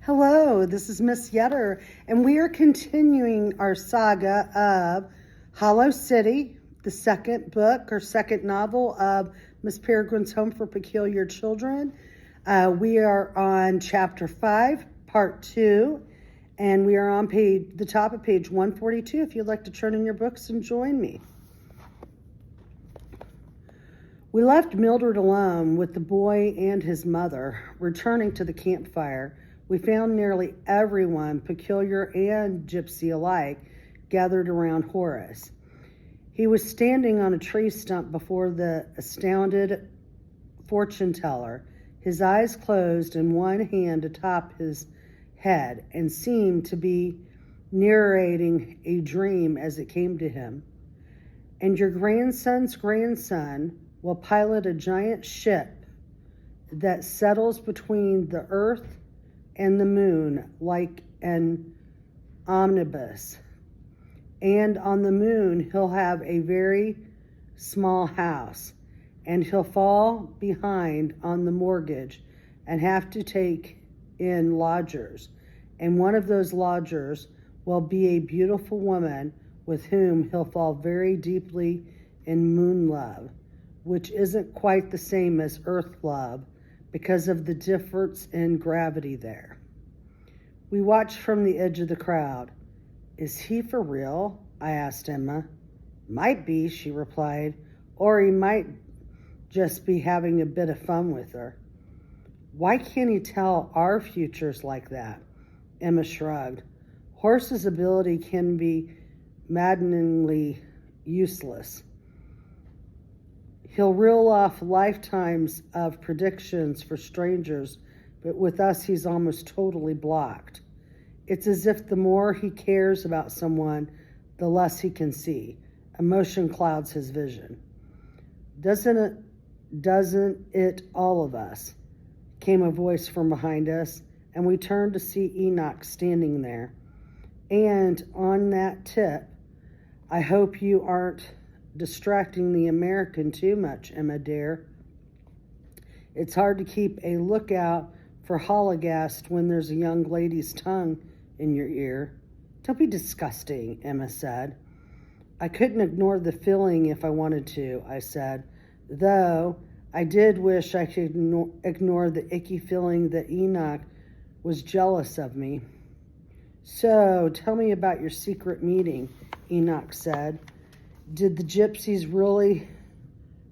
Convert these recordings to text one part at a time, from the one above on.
Hello, this is Miss Yetter, and we are continuing our saga of Hollow City, the second book or second novel of Miss Peregrine's Home for Peculiar Children. We are on chapter 5, part 2, and we are on the top of page 142 if you'd like to turn in your books and join me. We left Mildred alone with the boy and his mother. Returning to the campfire, we found nearly everyone, peculiar and gypsy alike, gathered around Horace. He was standing on a tree stump before the astounded fortune teller, his eyes closed and one hand atop his head, and seemed to be narrating a dream as it came to him. And your grandson's grandson will pilot a giant ship that settles between the earth and the moon like an omnibus. And on the moon, he'll have a very small house, and he'll fall behind on the mortgage and have to take in lodgers. And one of those lodgers will be a beautiful woman with whom he'll fall very deeply in moon love, which isn't quite the same as earth love, because of the difference in gravity there. We watched from the edge of the crowd. Is he for real? I asked Emma. Might be, she replied, or he might just be having a bit of fun with her. Why can't he tell our futures like that? Emma shrugged. Horace's ability can be maddeningly useless. He'll reel off lifetimes of predictions for strangers, but with us he's almost totally blocked. It's as if the more he cares about someone, the less he can see. Emotion clouds his vision. Doesn't it all of us? Came a voice from behind us, and we turned to see Enoch standing there. And on that tip, I hope you aren't distracting the American too much, Emma dear. It's hard to keep a lookout for Hologast when there's a young lady's tongue in your ear. Don't be disgusting, Emma said. I couldn't ignore the feeling if I wanted to, I said, though I did wish I could ignore the icky feeling that Enoch was jealous of me. So, tell me about your secret meeting, Enoch said. Did the gypsies really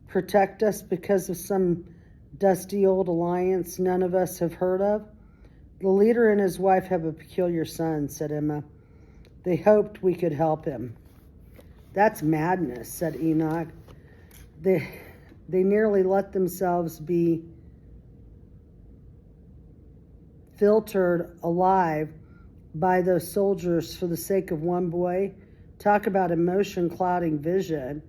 protect us because of some dusty old alliance none of us have heard of? The leader and his wife have a peculiar son, said Emma. They hoped we could help him. That's madness, said Enoch. They nearly let themselves be filtered alive by those soldiers for the sake of one boy. Talk about emotion clouding vision.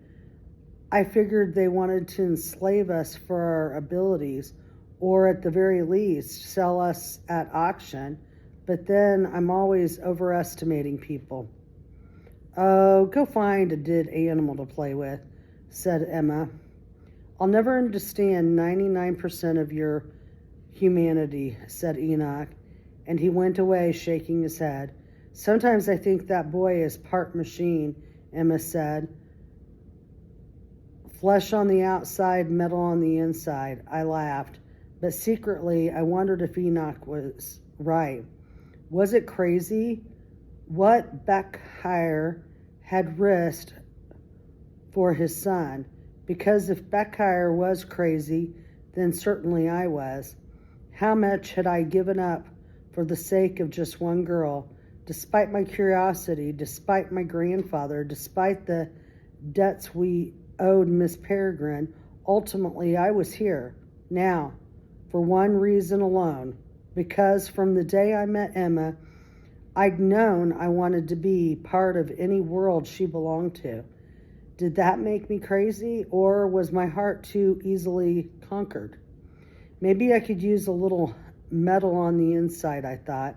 I figured they wanted to enslave us for our abilities, or at the very least, sell us at auction. But then I'm always overestimating people. Oh, go find a dead animal to play with, said Emma. I'll never understand 99% of your humanity, said Enoch, and he went away shaking his head. Sometimes I think that boy is part machine, Emma said. Flesh on the outside, metal on the inside. I laughed, but secretly I wondered if Enoch was right. Was it crazy what Beckhire had risked for his son? Because if Beckhire was crazy, then certainly I was. How much had I given up for the sake of just one girl? Despite my curiosity, despite my grandfather, despite the debts we owed Miss Peregrine, ultimately I was here, now, for one reason alone, because from the day I met Emma, I'd known I wanted to be part of any world she belonged to. Did that make me crazy, or was my heart too easily conquered? Maybe I could use a little metal on the inside, I thought.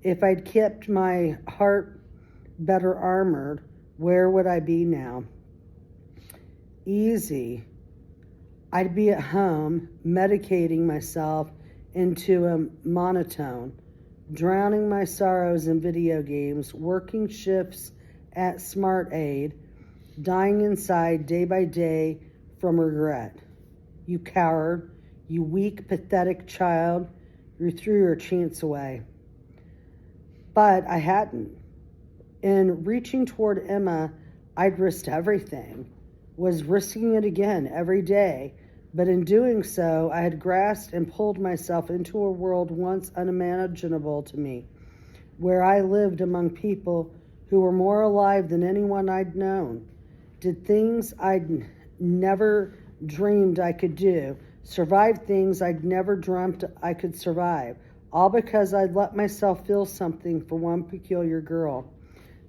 If I'd kept my heart better armored, where would I be now? Easy. I'd be at home medicating myself into a monotone, drowning my sorrows in video games, working shifts at Smart Aid, dying inside day by day from regret. You coward, you weak, pathetic child, you threw your chance away. But I hadn't. In reaching toward Emma, I'd risked everything, was risking it again every day. But in doing so, I had grasped and pulled myself into a world once unimaginable to me, where I lived among people who were more alive than anyone I'd known, did things I'd never dreamed I could do, survived things I'd never dreamt I could survive, all because I'd let myself feel something for one peculiar girl.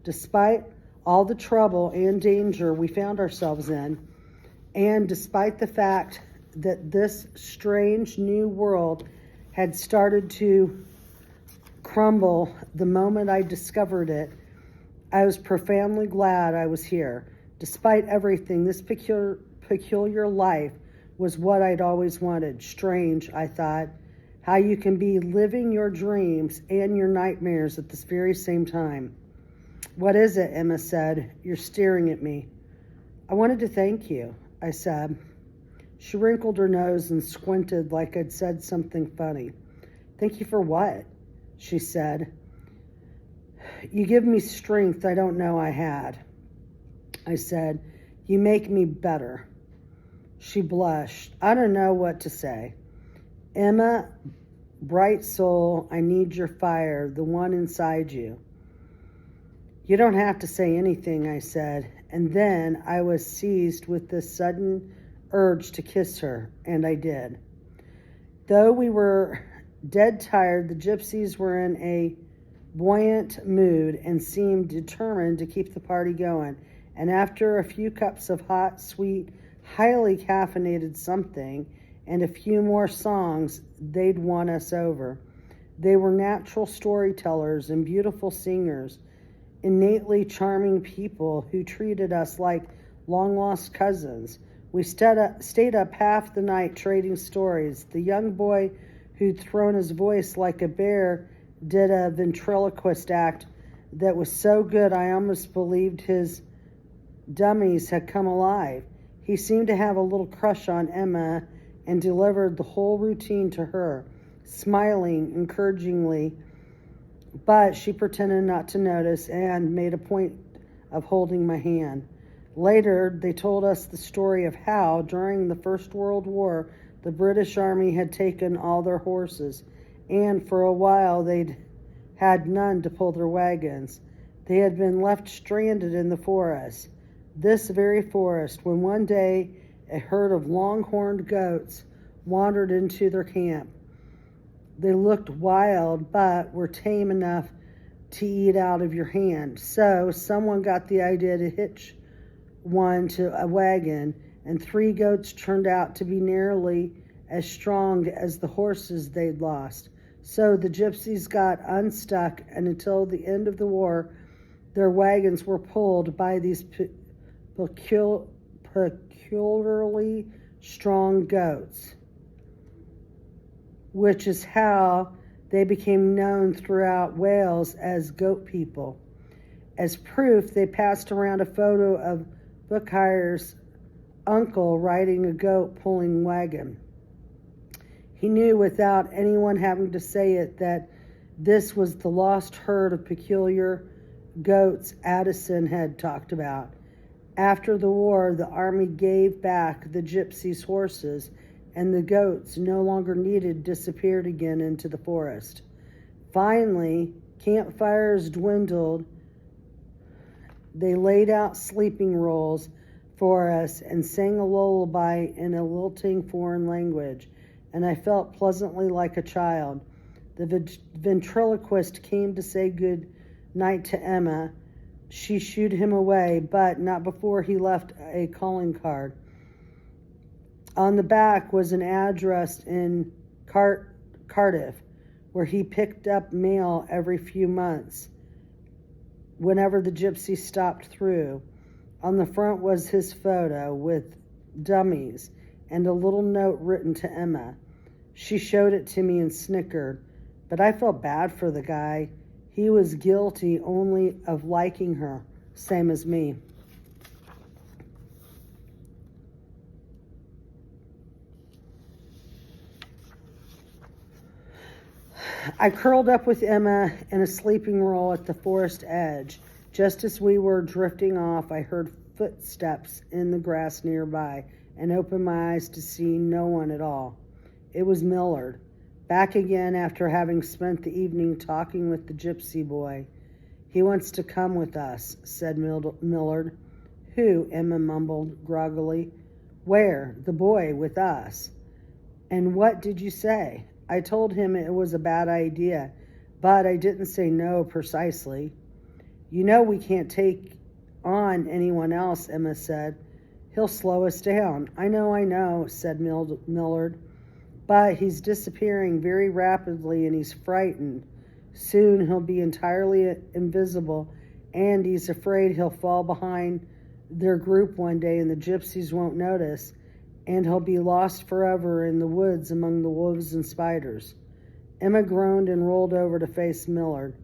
Despite all the trouble and danger we found ourselves in, and despite the fact that this strange new world had started to crumble the moment I discovered it, I was profoundly glad I was here. Despite everything, this peculiar life was what I'd always wanted. Strange, I thought, how you can be living your dreams and your nightmares at this very same time. What is it? Emma said. You're staring at me. I wanted to thank you, I said. She wrinkled her nose and squinted like I'd said something funny. Thank you for what? She said. You give me strength I don't know I had. I said, you make me better. She blushed. I don't know what to say. Emma, bright soul, I need your fire, the one inside you. You don't have to say anything, I said, and then I was seized with this sudden urge to kiss her, and I did. Though we were dead tired, the gypsies were in a buoyant mood and seemed determined to keep the party going, and after a few cups of hot, sweet, highly caffeinated something and a few more songs, they'd won us over. They were natural storytellers and beautiful singers, innately charming people who treated us like long-lost cousins. We stayed up half the night trading stories. The young boy who'd thrown his voice like a bear did a ventriloquist act that was so good I almost believed his dummies had come alive. He seemed to have a little crush on Emma and delivered the whole routine to her, smiling encouragingly, but she pretended not to notice and made a point of holding my hand. Later, they told us the story of how, during the First World War, the British Army had taken all their horses, and for a while they'd had none to pull their wagons. They had been left stranded in the forest, this very forest, when one day a herd of long-horned goats wandered into their camp. They looked wild, but were tame enough to eat out of your hand. So someone got the idea to hitch one to a wagon, and 3 goats turned out to be nearly as strong as the horses they'd lost. So the gypsies got unstuck, and until the end of the war, their wagons were pulled by these peculiarly strong goats, which is how they became known throughout Wales as goat people. As proof, they passed around a photo of Bookhire's uncle riding a goat-pulling wagon. He knew without anyone having to say it that this was the lost herd of peculiar goats Addison had talked about. After the war, the army gave back the gypsies' horses, and the goats, no longer needed, disappeared again into the forest. Finally, campfires dwindled. They laid out sleeping rolls for us and sang a lullaby in a lilting foreign language, and I felt pleasantly like a child. The ventriloquist came to say good night to Emma. She shooed him away, but not before he left a calling card. On the back was an address in Cardiff, where he picked up mail every few months, whenever the gypsy stopped through. On the front was his photo with dummies and a little note written to Emma. She showed it to me and snickered, but I felt bad for the guy. He was guilty only of liking her, same as me. I curled up with Emma in a sleeping roll at the forest edge. Just as we were drifting off, I heard footsteps in the grass nearby and opened my eyes to see no one at all. It was Millard, back again after having spent the evening talking with the gypsy boy. He wants to come with us, said Millard. Who? Emma mumbled groggily. Where? The boy with us. And what did you say? I told him it was a bad idea, but I didn't say no precisely. You know we can't take on anyone else, Emma said. He'll slow us down. I know, said Millard. But he's disappearing very rapidly and he's frightened. Soon he'll be entirely invisible and he's afraid he'll fall behind their group one day and the gypsies won't notice, and he'll be lost forever in the woods among the wolves and spiders. Emma groaned and rolled over to face Millard.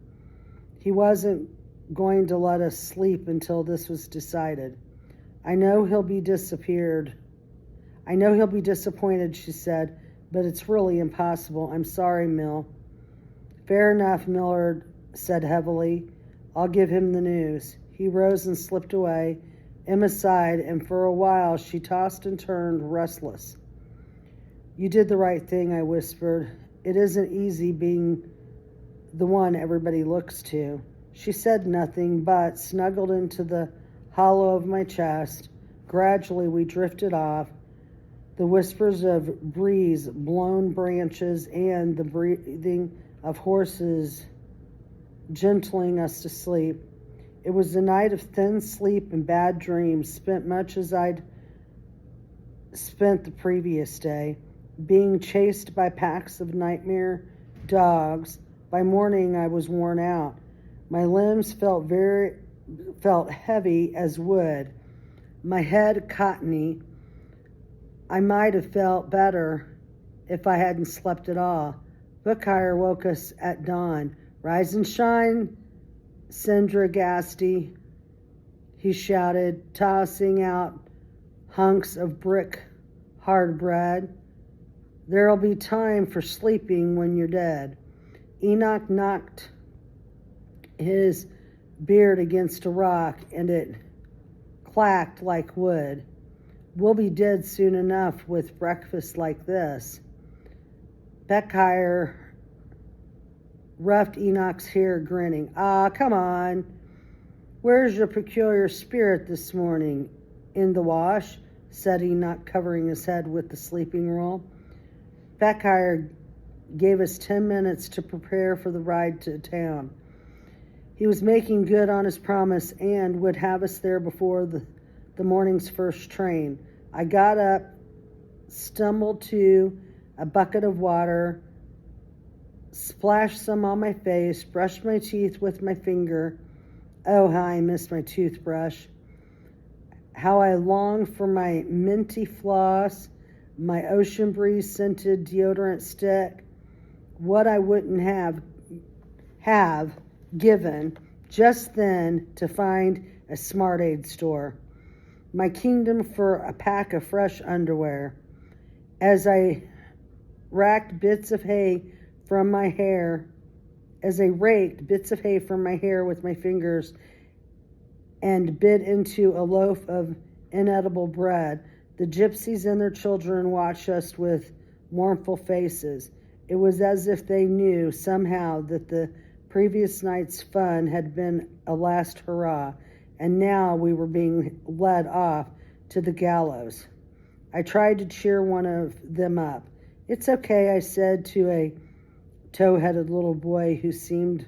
He wasn't going to let us sleep until this was decided. I know he'll be disappointed, she said, but it's really impossible. I'm sorry, Mill. Fair enough, Millard said heavily. I'll give him the news. He rose and slipped away. Emma sighed, and for a while she tossed and turned, restless. You did the right thing, I whispered. It isn't easy being the one everybody looks to. She said nothing, but snuggled into the hollow of my chest. Gradually we drifted off. The whispers of breeze, blown branches, and the breathing of horses gentling us to sleep. It was a night of thin sleep and bad dreams, spent much as I'd spent the previous day, being chased by packs of nightmare dogs. By morning I was worn out. My limbs felt heavy as wood, my head cottony. I might have felt better if I hadn't slept at all. Bookire woke us at dawn. Rise and shine, Sendragasti, he shouted, tossing out hunks of brick hard bread. There'll be time for sleeping when you're dead. Enoch knocked his beard against a rock and it clacked like wood. We'll be dead soon enough with breakfast like this. Bookire roughed Enoch's hair, grinning. Come on. Where's your peculiar spirit this morning? In the wash, said Enoch, covering his head with the sleeping roll. Bookire gave us 10 minutes to prepare for the ride to town. He was making good on his promise and would have us there before the morning's first train. I got up, stumbled to a bucket of water, splashed some on my face, brushed my teeth with my finger. Oh, how I miss my toothbrush. How I long for my minty floss, my ocean breeze scented deodorant stick. What I wouldn't have given just then to find a Smart Aid store. My kingdom for a pack of fresh underwear. As I raked bits of hay from my hair, with my fingers and bit into a loaf of inedible bread, the gypsies and their children watched us with mournful faces. It was as if they knew somehow that the previous night's fun had been a last hurrah, and now we were being led off to the gallows. I tried to cheer one of them up. It's okay, I said to a tow-headed little boy who seemed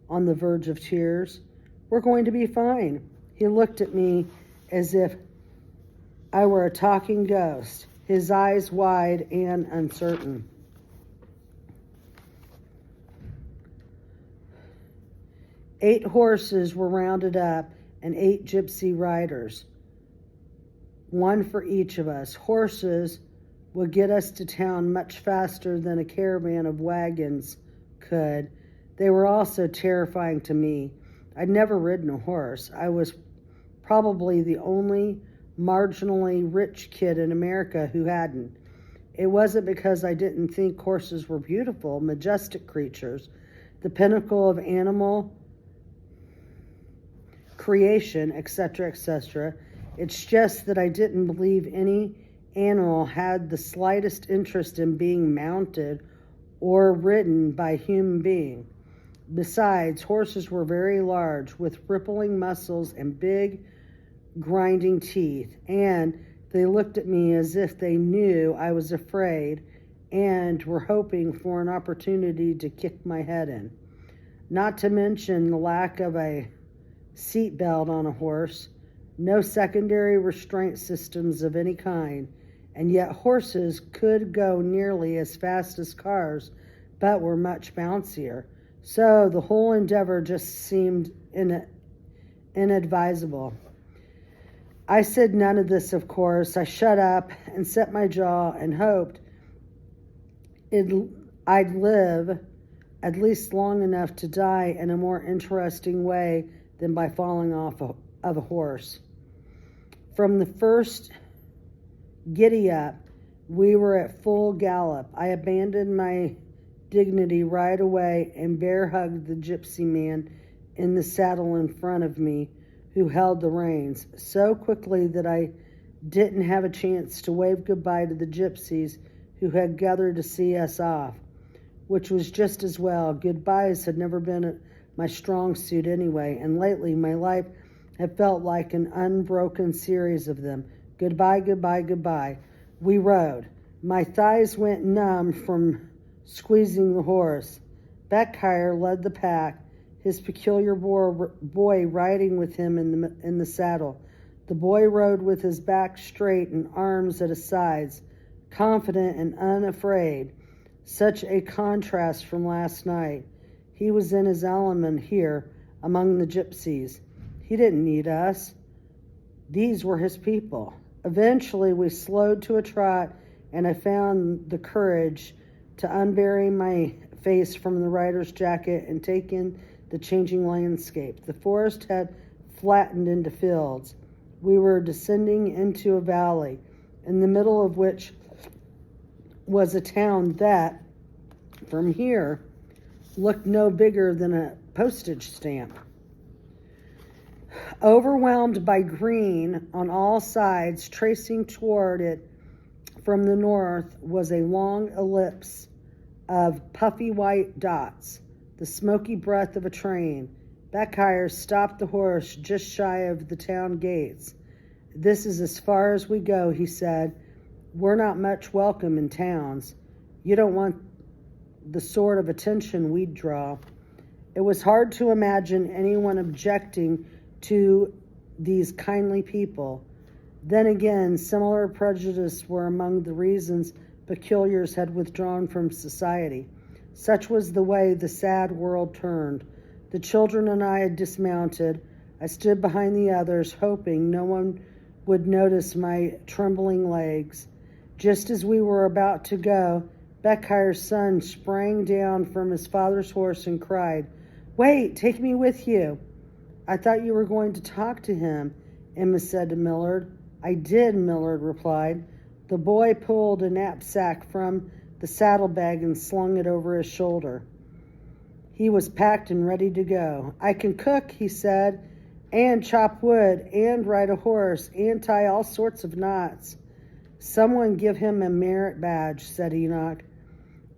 on the verge of tears. We're going to be fine. He looked at me as if I were a talking ghost, his eyes wide and uncertain. Eight horses were rounded up and 8 gypsy riders, one for each of us. Horses would get us to town much faster than a caravan of wagons could, they were also terrifying to me. I'd never ridden a horse. I was probably the only marginally rich kid in America who hadn't. It wasn't because I didn't think horses were beautiful, majestic creatures, the pinnacle of animal creation, etc., etc. It's just that I didn't believe any animal had the slightest interest in being mounted or ridden by a human being. Besides, horses were very large, with rippling muscles and big, grinding teeth, and they looked at me as if they knew I was afraid and were hoping for an opportunity to kick my head in. Not to mention the lack of a seat belt on a horse, no secondary restraint systems of any kind, and yet horses could go nearly as fast as cars, but were much bouncier. So the whole endeavor just seemed inadvisable. I said none of this, of course. I shut up and set my jaw and hoped I'd live at least long enough to die in a more interesting way than by falling off of a horse. From the first giddy up, we were at full gallop. I abandoned my dignity right away and bear hugged the gypsy man in the saddle in front of me, who held the reins, so quickly that I didn't have a chance to wave goodbye to the gypsies who had gathered to see us off, which was just as well. Goodbyes had never been my strong suit anyway, and lately my life had felt like an unbroken series of them. Goodbye, goodbye, goodbye. We rode. My thighs went numb from squeezing the horse. Beckheyer led the pack, his peculiar boy riding with him in the saddle. The boy rode with his back straight and arms at his sides, confident and unafraid. Such a contrast from last night. He was in his element here among the gypsies. He didn't need us. These were his people. Eventually we slowed to a trot, and I found the courage to unbury my face from the rider's jacket and take in the changing landscape. The forest had flattened into fields. We were descending into a valley, in the middle of which was a town that, from here, looked no bigger than a postage stamp. Overwhelmed by green on all sides, tracing toward it from the north was a long ellipse of puffy white dots, the smoky breath of a train. Beckheyer stopped the horse just shy of the town gates. "This is as far as we go," he said. "We're not much welcome in towns. You don't want the sort of attention we'd draw." It was hard to imagine anyone objecting to these kindly people. Then again, similar prejudices were among the reasons peculiars had withdrawn from society. Such was the way the sad world turned. The children and I had dismounted. I stood behind the others, hoping no one would notice my trembling legs. Just as we were about to go, Beckheyer's son sprang down from his father's horse and cried, "Wait, take me with you." "I thought you were going to talk to him," Emma said to Millard. "I did," Millard replied. The boy pulled a knapsack from the saddlebag and slung it over his shoulder. He was packed and ready to go. "I can cook," he said, "and chop wood, and ride a horse, and tie all sorts of knots." "Someone give him a merit badge," said Enoch.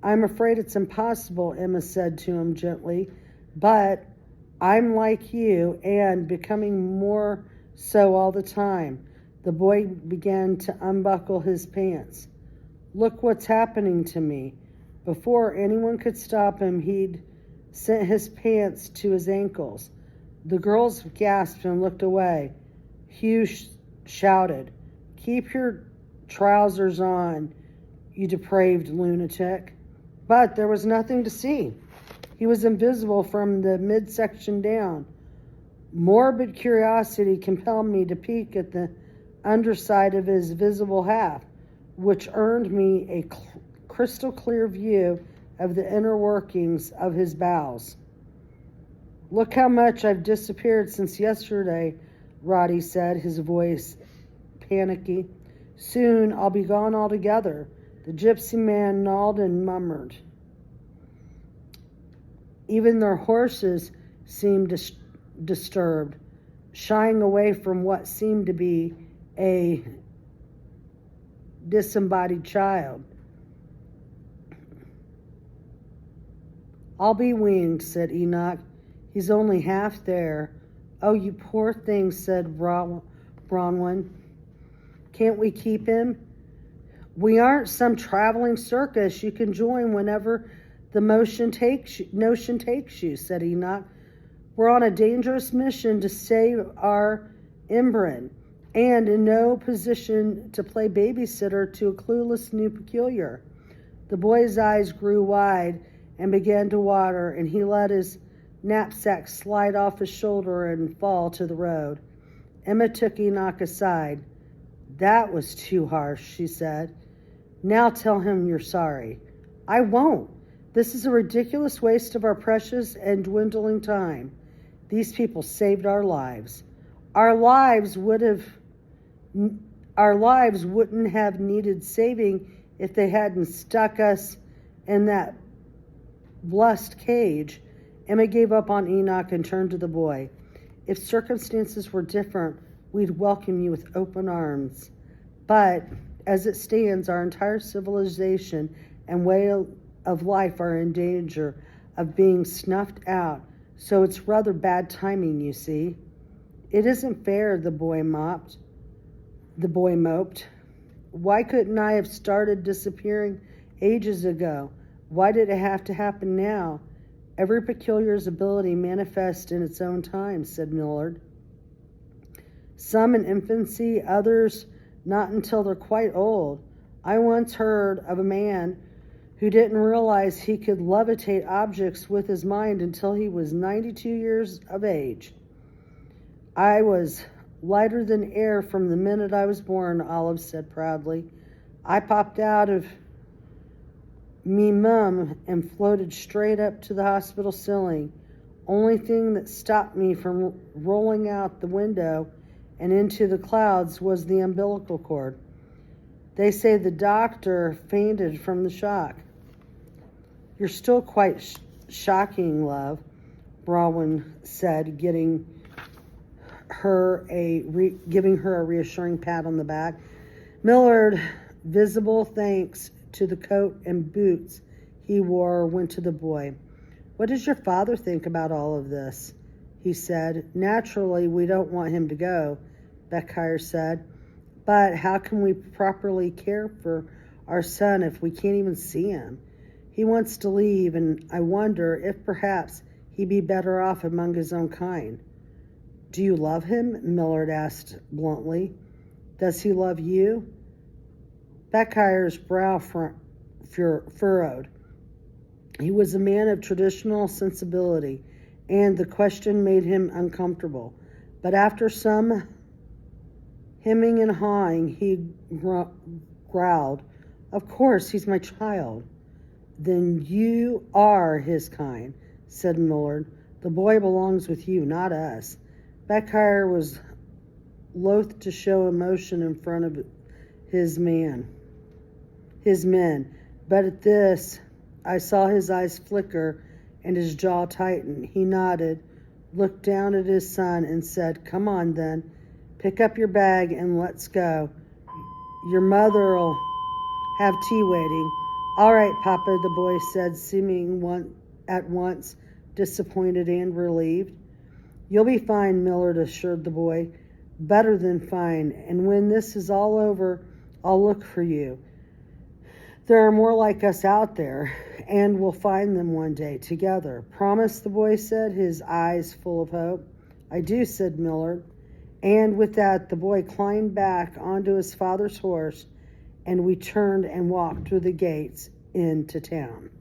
"I'm afraid it's impossible," Emma said to him gently, "but I'm like you, and becoming more so all the time." The boy began to unbuckle his pants. "Look what's happening to me." Before anyone could stop him, he'd sent his pants to his ankles. The girls gasped and looked away. Hugh shouted, "Keep your trousers on, you depraved lunatic." But there was nothing to see. He was invisible from the midsection down. Morbid curiosity compelled me to peek at the underside of his visible half, which earned me a crystal clear view of the inner workings of his bowels. Look how much I've disappeared since yesterday, Roddy said, his voice panicky. Soon I'll be gone altogether. The gypsy man nodded and murmured. Even their horses seemed disturbed, shying away from what seemed to be a disembodied child. I'll be winged, said Enoch. He's only half there. Oh, you poor thing, said Bronwyn. Can't we keep him? We aren't some traveling circus you can join whenever the notion takes you, said Enoch. We're on a dangerous mission to save our Imbrin, and in no position to play babysitter to a clueless new peculiar. The boy's eyes grew wide and began to water, and he let his knapsack slide off his shoulder and fall to the road. Emma took Enoch aside. That was too harsh, she said. Now tell him you're sorry. I won't. This is a ridiculous waste of our precious and dwindling time. These people saved our lives. Our lives wouldn't have needed saving if they hadn't stuck us in that blessed cage. Emma gave up on Enoch and turned to the boy. If circumstances were different, we'd welcome you with open arms. But as it stands, our entire civilization and way of life are in danger of being snuffed out, so it's rather bad timing, you see. It isn't fair, the boy moped. Why couldn't I have started disappearing ages ago? Why did it have to happen now? Every peculiar's ability manifests in its own time, said Millard. Some in infancy, others not until they're quite old. I once heard of a man who didn't realize he could levitate objects with his mind until he was 92 years of age. I was lighter than air from the minute I was born, Olive said proudly. I popped out of me mum and floated straight up to the hospital ceiling. Only thing that stopped me from rolling out the window and into the clouds was the umbilical cord. They say the doctor fainted from the shock. You're still quite shocking, love, Bronwyn said, giving her a reassuring pat on the back. Millard, visible thanks to the coat and boots he wore, went to the boy. What does your father think about all of this? He said. Naturally, we don't want him to go, Beckheyer said. But how can we properly care for our son if we can't even see him? He wants to leave, and I wonder if perhaps he'd be better off among his own kind. Do you love him? Millard asked bluntly. Does he love you? Beckheyer's brow furrowed. He was a man of traditional sensibility, and the question made him uncomfortable. But after some hemming and hawing, he growled, Of course, he's my child. Then you are his kind, said Millard. The boy belongs with you, not us. Beckheyer was loath to show emotion in front of his men, but at this, I saw his eyes flicker and his jaw tighten. He nodded, looked down at his son, and said, Come on, then. Pick up your bag and let's go. Your mother'll have tea waiting. All right, Papa, the boy said, seeming at once disappointed and relieved. You'll be fine, Millard assured the boy. Better than fine, and when this is all over, I'll look for you. There are more like us out there, and we'll find them one day together. Promise, the boy said, his eyes full of hope. I do, said Millard. And with that, the boy climbed back onto his father's horse, and we turned and walked through the gates into town.